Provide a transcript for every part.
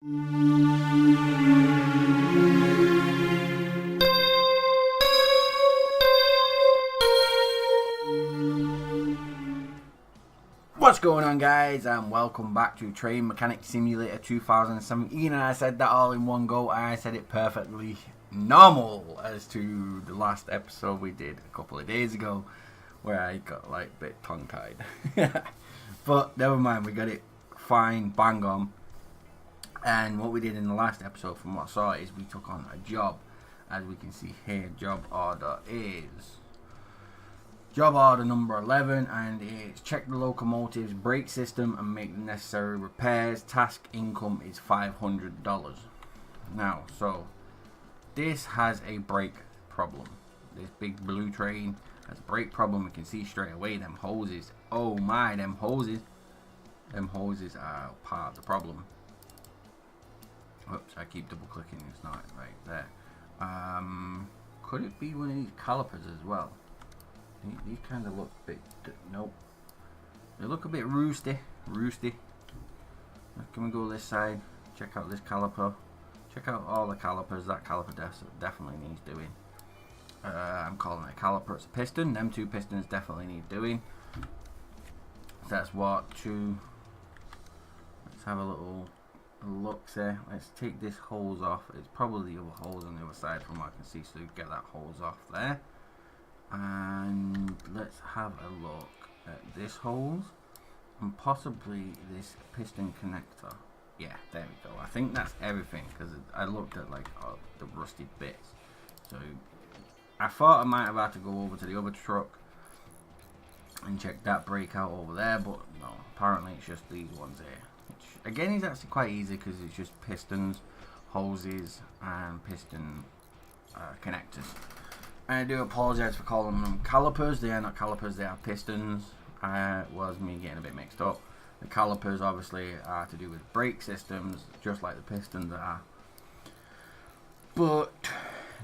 What's going on, guys, and welcome back to Train Mechanic Simulator 2017. And I said that all in one go. I said it perfectly normal as to the last episode we did a couple of days ago, where I got like a bit tongue-tied. But never mind, we got it fine, bang on. And what we did in the last episode, from what I saw, is we took on a job. As we can see here, job order is job order number 11, and it's check the locomotive's brake system and make the necessary repairs. Task income is $500. Now, so this has a brake problem. This big blue train has a brake problem. We can see straight away them hoses. Oh my, them hoses. Them hoses are part of the problem. Oops, I keep double clicking. It's not right there. Could it be one of these calipers as well? These kind of look a bit, nope. They look a bit roosty. Can we go this side? Check out this caliper. Check out all the calipers. That caliper definitely needs doing. I'm calling it a caliper. It's a piston. Them two pistons definitely need doing. So that's what, two. Let's have a little look there. Let's take this hose off. It's probably the other hose on the other side from what I can see. So get that hose off there. And let's have a look at this hose and possibly this piston connector. Yeah, there we go. I think that's everything, because I looked at like the rusted bits. So I thought I might have had to go over to the other truck and check that brake out over there, but no, apparently it's just these ones here, which again is actually quite easy because it's just pistons, hoses and piston connectors. I do apologise for calling them calipers. They are not calipers, they are pistons. Was me getting a bit mixed up. The calipers obviously are to do with brake systems, just like the pistons are. But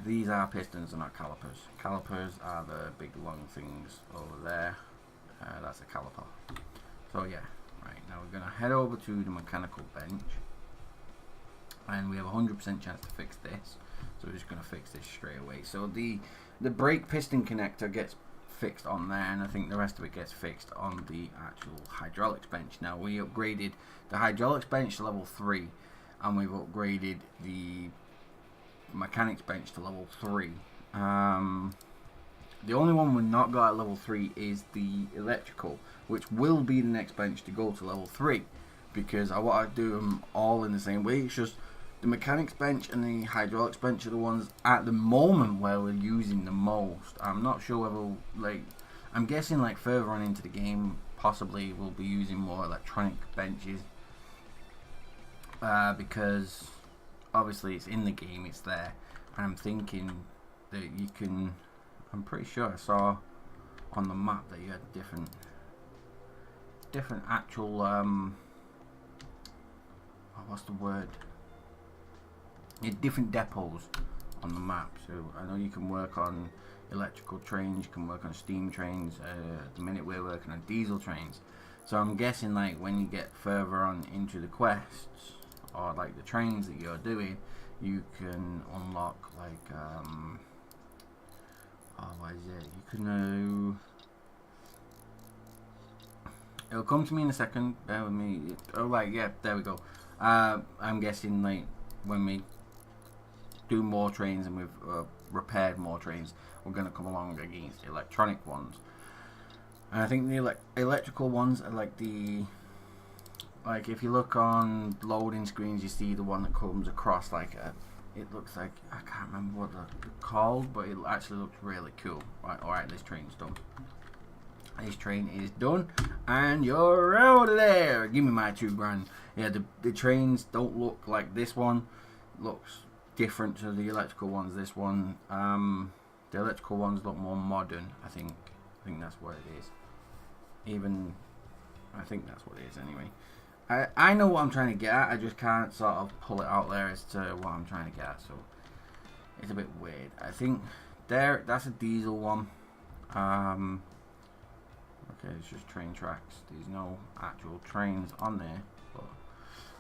these are pistons and not calipers. Calipers are the big long things over there. That's a caliper. So yeah, right, now we're going to head over to the mechanical bench. And we have a 100% chance to fix this. So we're just going to fix this straight away. So the brake piston connector gets fixed on there, and I think the rest of it gets fixed on the actual hydraulics bench. Now we upgraded the hydraulics bench to level 3, and we've upgraded the mechanics bench to level 3. The only one we've not got at level 3 is the electrical, which will be the next bench to go to level 3, because I want to do them all in the same way. It's just the mechanics bench and the hydraulics bench are the ones at the moment where we're using the most. I'm not sure whether, like, I'm guessing like further on into the game possibly we'll be using more electronic benches, because obviously it's in the game, it's there, and I'm thinking that you can, I'm pretty sure I saw on the map that you had different actual what's the word? Different depots on the map. So I know you can work on electrical trains, you can work on steam trains. At the minute we're working on diesel trains. So I'm guessing like when you get further on into the quests, or like the trains that you're doing, you can unlock like what is it? You can it'll come to me in a second. Bear with me. Oh right, yeah, there we go. I'm guessing like when we do more trains and we've repaired more trains, we're going to come along against electronic ones. And I think the electrical ones are like like if you look on loading screens, you see the one that comes across like it looks like, I can't remember what they're called, but it actually looks really cool. Right, alright, this train's done. This train is done, and you're out of there. Give me my $2,000. Yeah, the trains don't look like this one. Looks different to the electrical ones. This one, the electrical ones look more modern. I think that's what it is. I think that's what it is anyway. I know what I'm trying to get at. I just can't sort of pull it out there as to what I'm trying to get at. So it's a bit weird. I think that's a diesel one. Okay, it's just train tracks. There's no actual trains on there. But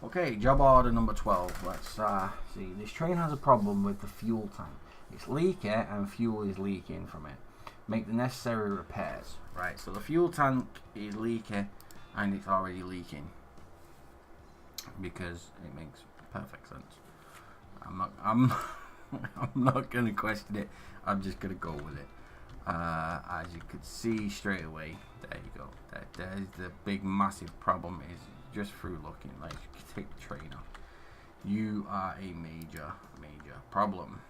Okay, job order number 12. Let's see. This train has a problem with the fuel tank. It's leaky and fuel is leaking from it. Make the necessary repairs. Right, so the fuel tank is leaky and it's already leaking. Because it makes perfect sense. I'm not gonna question it. I'm just gonna go with it. As you could see straight away, there you go. There's the big massive problem is just through looking. Like, you take the train off, you are a major problem.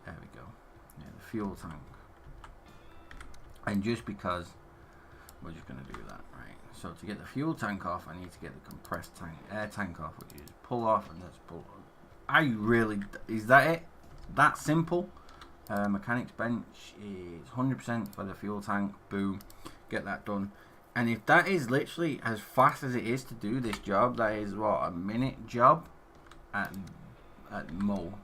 There we go. Yeah, the fuel tank. And just because we're just going to do that, right? So to get the fuel tank off, I need to get the compressed tank, air tank off, which is pull off and let's pull. Is that it? That simple? Mechanics bench is 100% for the fuel tank. Boom, get that done. And if that is literally as fast as it is to do this job, that is what, a minute job at most.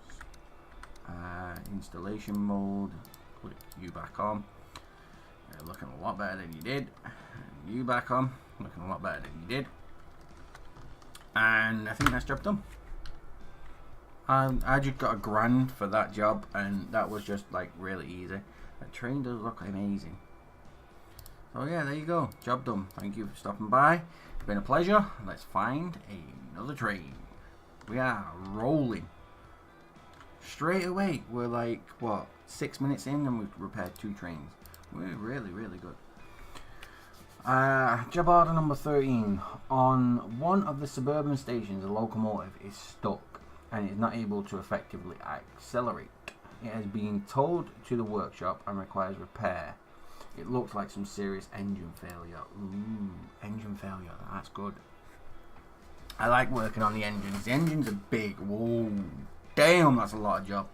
Installation mode. Click you back on. You're looking a lot better than you did. You back on. Looking a lot better than you did. And I think that's job done. I just got $1,000 for that job, and that was just like really easy. That train does look amazing. So yeah, there you go. Job done. Thank you for stopping by. It's been a pleasure. Let's find another train. We are rolling. Straight away, we're like, what, 6 minutes in and we've repaired 2 trains. We're really good. Job order number 13. On one of the suburban stations, a locomotive is stuck and is not able to effectively accelerate. It has been towed to the workshop and requires repair. It looks like some serious engine failure. Ooh, engine failure, that's good. I like working on the engines. The engines are big. Whoa, damn, that's a lot of job.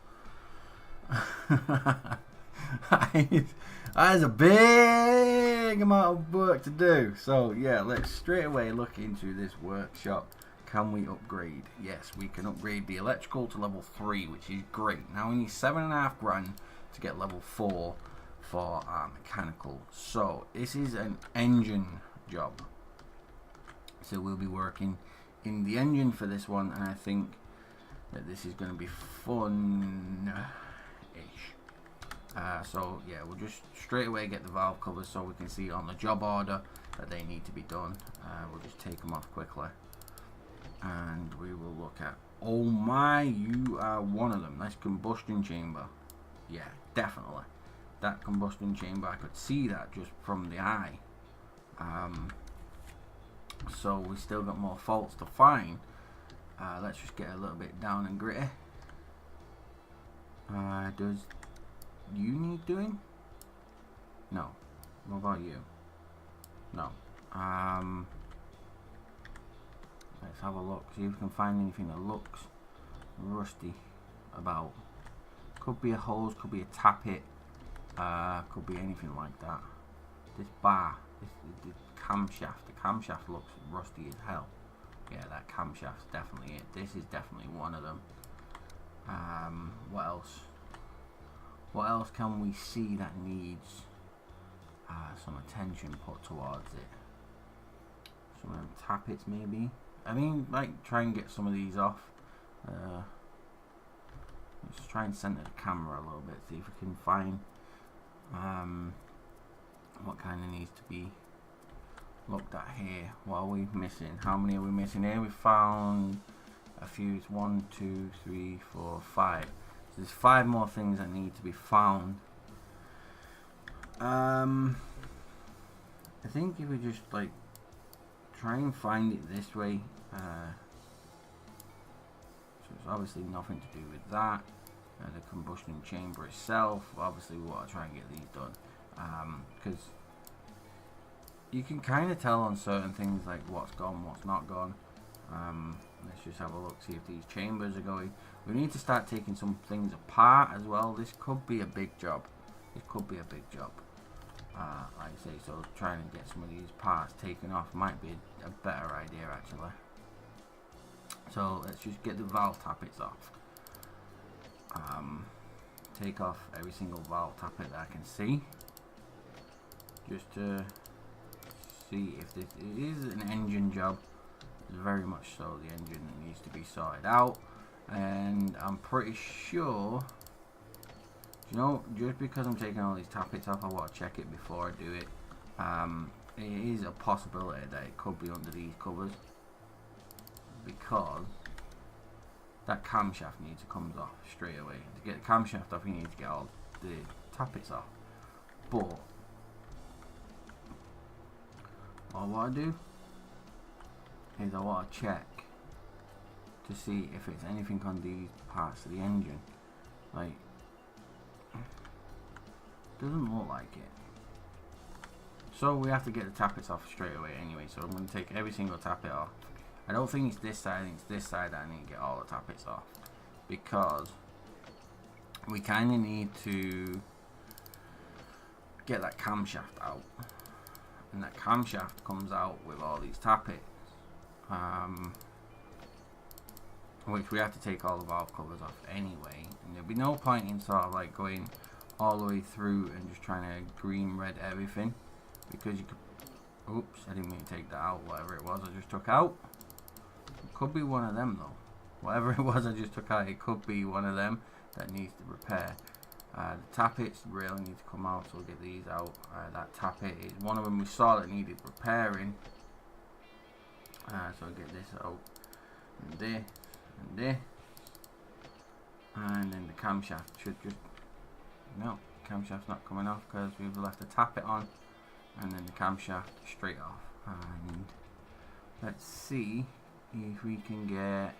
That is a big amount of work to do. So yeah, let's straight away look into this workshop. Can we upgrade? Yes, we can upgrade the electrical to level 3, which is great. Now we need $7,500 to get level 4 for our mechanical. So this is an engine job. So we'll be working in the engine for this one, and I think that this is going to be fun-ish. So yeah, we'll just straight away get the valve covers so we can see on the job order that they need to be done. We'll just take them off quickly. And we will look at, oh my, you are one of them. That's combustion chamber. Yeah, definitely. That combustion chamber, I could see that just from the eye. So we still got more faults to find. Let's just get a little bit down and gritty. Does you need doing? No. What about you? No. Let's have a look, see if we can find anything that looks rusty about. Could be a hose, could be a tappet, could be anything like that. This bar, the camshaft looks rusty as hell. Yeah, that camshaft's definitely it. This is definitely one of them. What else? What else can we see that needs some attention put towards it? Some of them tappets maybe. I mean, like, try and get some of these off. Let's try and center the camera a little bit, see if we can find what kind of needs to be looked at here. What are we missing? How many are we missing here? We found a few. It's 1, 2, 3, 4, 5. So there's 5 more things that need to be found. I think if we just like try and find it this way, so it's obviously nothing to do with that. The combustion chamber itself, obviously we want to try and get these done, because you can kind of tell on certain things like what's gone, what's not gone. Let's just have a look, see if these chambers are going. We need to start taking some things apart as well. This could be a big job. This could be a big job. Like I say, so trying to get some of these parts taken off might be a better idea actually. So let's just get the valve tappets off. Take off every single valve tappet that I can see, just to see if this is an engine job. Very much so. The engine needs to be sorted out, and I'm pretty sure, you know, just because I'm taking all these tappets off, I want to check it before I do it. It is a possibility that it could be under these covers, because that camshaft needs to come off straight away. To get the camshaft off, you need to get all the tappets off. But what I do is I want to check to see if it's anything on these parts of the engine. Like, doesn't look like it. So we have to get the tappets off straight away anyway. So I'm going to take every single tappet off. I don't think it's this side, I think it's this side that I need to get all the tappets off, because we kind of need to get that camshaft out, and that camshaft comes out with all these tappets, which we have to take all the valve covers off anyway, and there'll be no point in sort of like going all the way through and just trying to green red everything, because you could, oops, I didn't mean to take that out, whatever it was I just took out. It could be one of them though. Whatever it was I just took out, it could be one of them that needs to repair. The tappets really need to come out, so we'll get these out. That tappet is one of them we saw that needed repairing. So I'll get this out, and this, and this, and then the camshaft should just, no, camshaft's not coming off because we've left the tappet on, and then the camshaft straight off. And let's see if we can get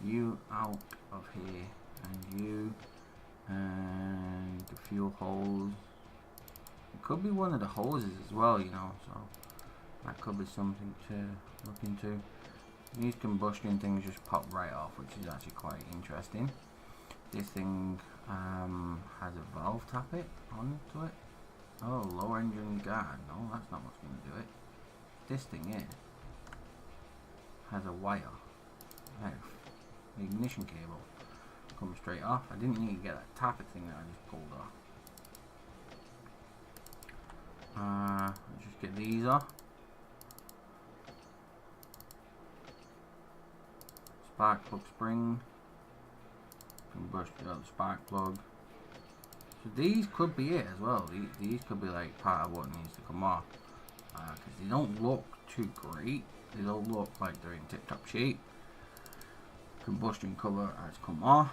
you out of here, and you, and the fuel hose. It could be one of the hoses as well, you know, so that could be something to look into. These combustion things just pop right off, which is actually quite interesting. This thing has a valve tappet onto it. Oh, low engine guard. No, that's not what's going to do it. This thing here has a wire. The ignition cable comes straight off. I didn't need to get that tappet thing that I just pulled off. Let's just get these off. Spark plug spring. Combustion, the spark plug. So these could be it as well. These could be like part of what needs to come off, because they don't look too great. They don't look like they're in tip-top shape. Combustion cover has come off.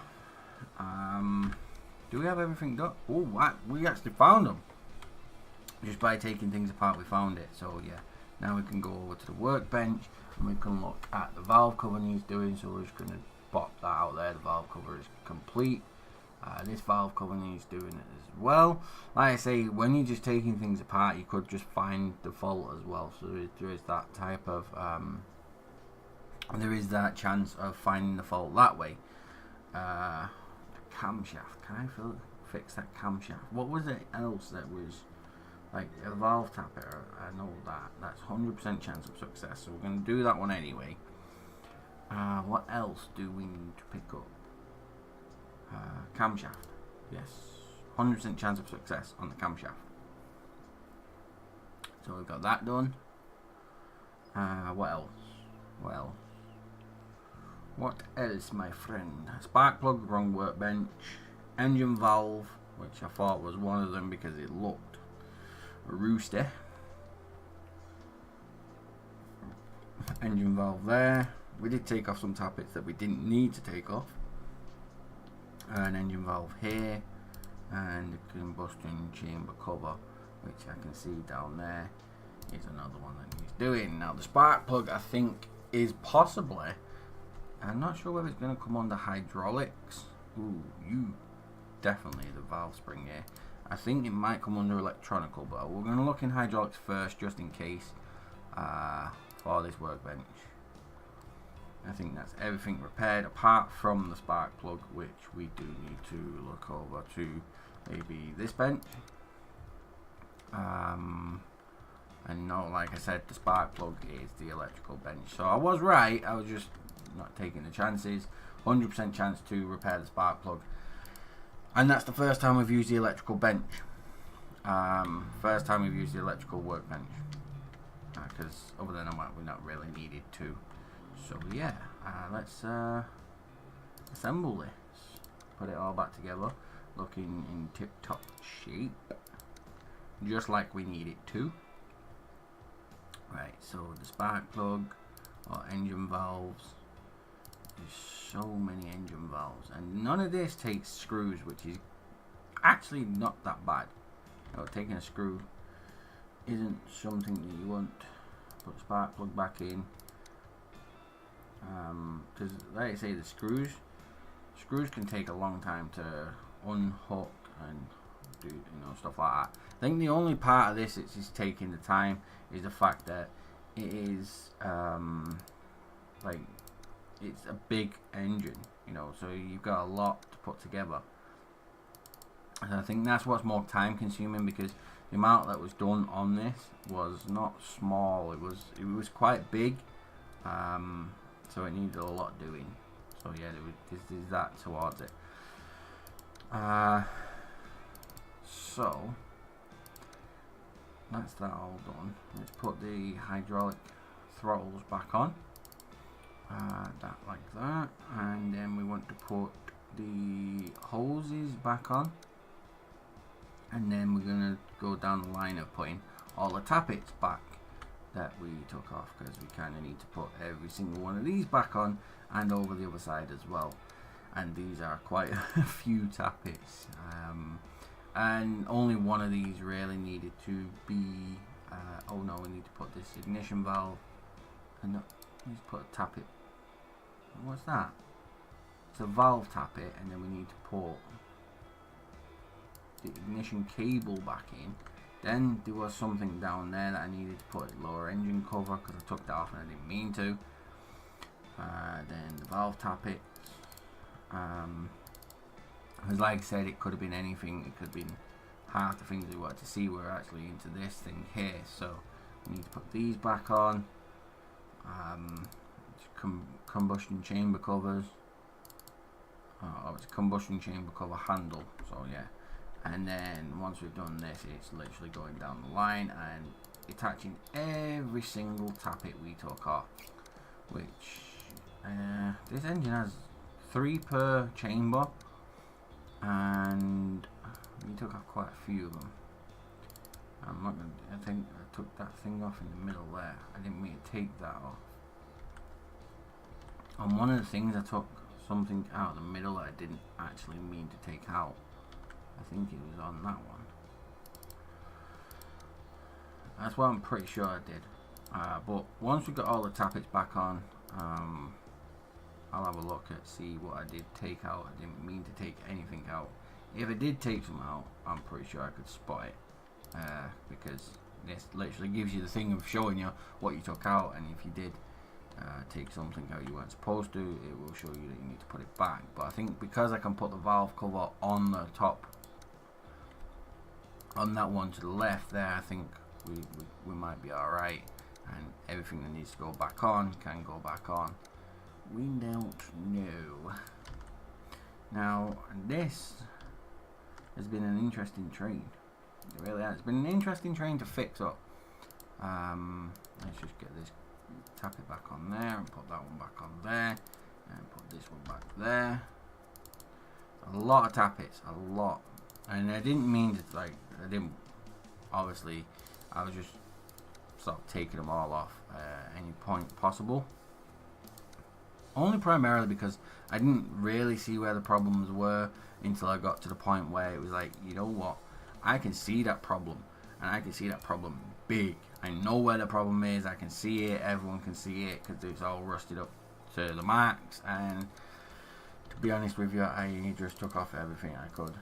Do we have everything done? Oh, what? We actually found them. Just by taking things apart, we found it. So yeah, now we can go over to the workbench and we can look at the valve cover needs doing. So we're just going to pop that out there. The valve cover is complete. This valve cover needs doing it as well. Like I say, when you're just taking things apart, you could just find the fault as well. So there is that type of there is that chance of finding the fault that way. The camshaft. Can I fix that camshaft? What was it else that was like a valve tapper? I know that. That's 100% chance of success. So we're going to do that one anyway. What else do we need to pick up? Camshaft. Yes, 100% chance of success on the camshaft. So we've got that done. What else? Well, what else, my friend? Spark plug, wrong workbench. Engine valve, which I thought was one of them because it looked roosty. Engine valve there. We did take off some tappets that we didn't need to take off. An engine valve here, and the combustion chamber cover, which I can see down there, is another one that needs doing. Now the spark plug, I think, is possibly, I'm not sure whether it's going to come under hydraulics. Ooh, you definitely the valve spring here. I think it might come under electronical, but we're going to look in hydraulics first, just in case, for this workbench. I think that's everything repaired apart from the spark plug, which we do need to look over to maybe this bench. And no, like I said, the spark plug is the electrical bench. So I was right, I was just not taking the chances. 100% chance to repair the spark plug. And that's the first time we've used the electrical bench. First time we've used the electrical workbench. because other than that we're not really needed to. So yeah, let's assemble this, put it all back together, looking in tip-top shape, just like we need it to. Right, so the spark plug or engine valves. There's so many engine valves, and none of this takes screws, which is actually not that bad. You know, taking a screw isn't something that you want. Put the spark plug back in, because like I say, the screws can take a long time to unhook and do, you know, stuff like that. I think the only part of this that's just taking the time is the fact that it is like, it's a big engine, you know, so you've got a lot to put together. And I think that's what's more time consuming, because the amount that was done on this was not small, it was quite big, so it needed a lot doing. So yeah, there's that towards it. So that's that all done. Let's put the hydraulic throttles back on, that like that, and then we want to put the hoses back on, and then we're gonna go down the line of putting all the tappets back that we took off, because we kind of need to put every single one of these back on and over the other side as well. And these are quite a few tappets, and only one of these really needed to be oh no, we need to put this ignition valve, and no, let's put a tappet. What's that? It's a valve tappet, and then we need to put the ignition cable back in. Then there was something down there that I needed to put lower engine cover, because I took that off and I didn't mean to. Then the valve tappet, because like I said, it could have been anything. It could have been half the things we wanted to see were actually into this thing here. So we need to put these back on. Combustion chamber covers. Oh, it's a combustion chamber cover handle. So yeah. And then once we've done this, it's literally going down the line and attaching every single tappet we took off, which this engine has 3 per chamber, and we took off quite a few of them. I'm not gonna, I think I took that thing off in the middle there. I didn't mean to take that off. On one of the things I took something out of the middle that I didn't actually mean to take out. I think it was on that one. That's what I'm pretty sure I did. But once we got all the tappets back on, I'll have a look at see what I did take out. I didn't mean to take anything out. If I did take some out, I'm pretty sure I could spot it, because this literally gives you the thing of showing you what you took out, and if you did take something out you weren't supposed to, it will show you that you need to put it back. But I think because I can put the valve cover on the top, on that one to the left there, I think we might be alright, and everything that needs to go back on can go back on. We don't know. Now this has been an interesting train. It really has. It's been an interesting train to fix up. Let's just get this tappet back on there and put that one back on there and put this one back there. A lot of tappets, a lot. And I didn't mean to, like, I didn't, obviously, I was just sort of taking them all off at any point possible. Only primarily because I didn't really see where the problems were until I got to the point where it was like, you know what, I can see that problem, and I can see that problem big. I know where the problem is, I can see it, everyone can see it, because it's all rusted up to the max, and to be honest with you, I just took off everything I could.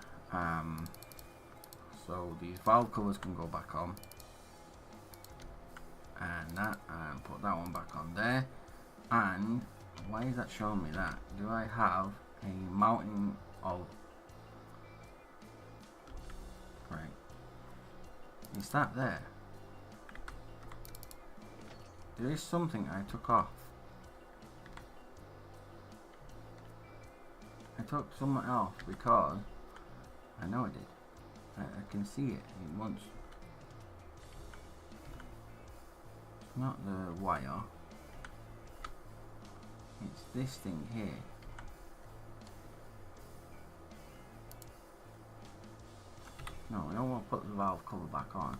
So these valve covers can go back on, and that, and put that one back on there. And why is that showing me that? Do I have a mounting of, right, is that there? There is something I took off. I took something off because I know I did. I can see it. It wants. not the wire. It's this thing here. No, we don't want to put the valve cover back on.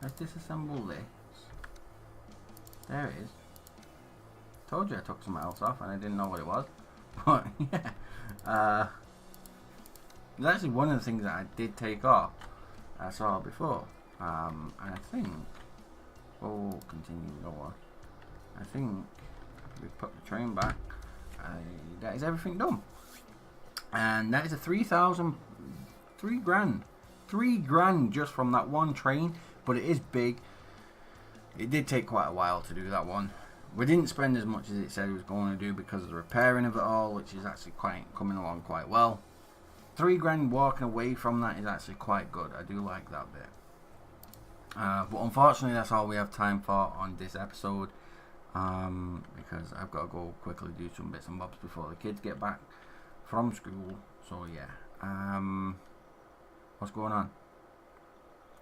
Let's disassemble this. There it is. Told you I took something else off and I didn't know what it was. But yeah. It's actually one of the things that I did take off. I saw before. And I think we'll continue on. I think we put the train back. That is everything done. And that is a 3 grand just from that one train, but it is big. It did take quite a while to do that one. We didn't spend as much as it said it was going to do because of the repairing of it all, which is actually coming along quite well. 3 grand walking away from that is actually quite good. I do like that bit. But unfortunately that's all we have time for on this episode, because I've got to go quickly do some bits and bobs before the kids get back from school. So yeah. What's going on?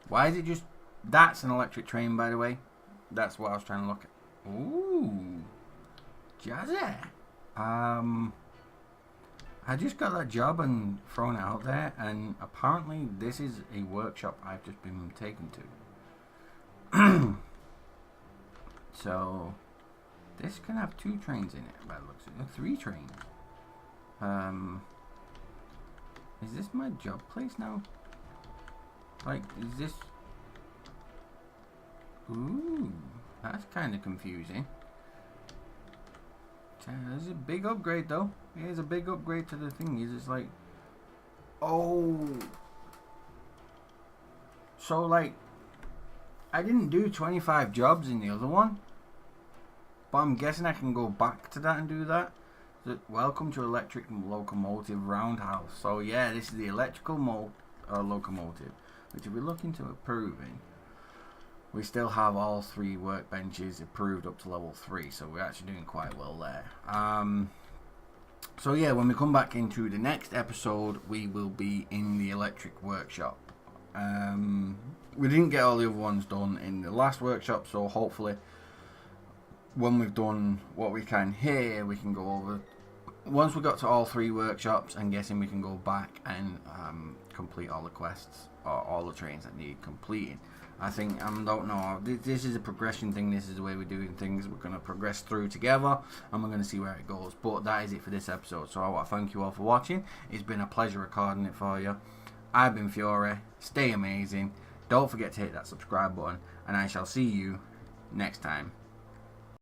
Why is it just... That's an electric train, by the way. That's what I was trying to look at. Ooh. Jazzy. I just got that job and thrown it out there, and apparently this is a workshop I've just been taken to. So, this can have 2 trains in it, by the looks of it. 3 trains. Is this my job place now? Like, is this... Ooh, that's kind of confusing. There's a big upgrade though. Here's a big upgrade to the thing. It's like... Oh! So like... I didn't do 25 jobs in the other one. But I'm guessing I can go back to that and do that. So, welcome to Electric Locomotive Roundhouse. So yeah, this is the electrical locomotive, which if we're looking to improving, we still have all 3 workbenches approved up to level 3, so we're actually doing quite well there. So yeah, when we come back into the next episode, we will be in the electric workshop. We didn't get all the other ones done in the last workshop, so hopefully when we've done what we can here, we can go over. Once we got to all 3 workshops, I'm guessing we can go back and complete all the quests or all the trains that need completing. I think, I don't know, this is a progression thing. This is the way we're doing things. We're going to progress through together and we're going to see where it goes. But that is it for this episode. So I want to thank you all for watching. It's been a pleasure recording it for you. I've been Fiore. Stay amazing. Don't forget to hit that subscribe button, and I shall see you next time.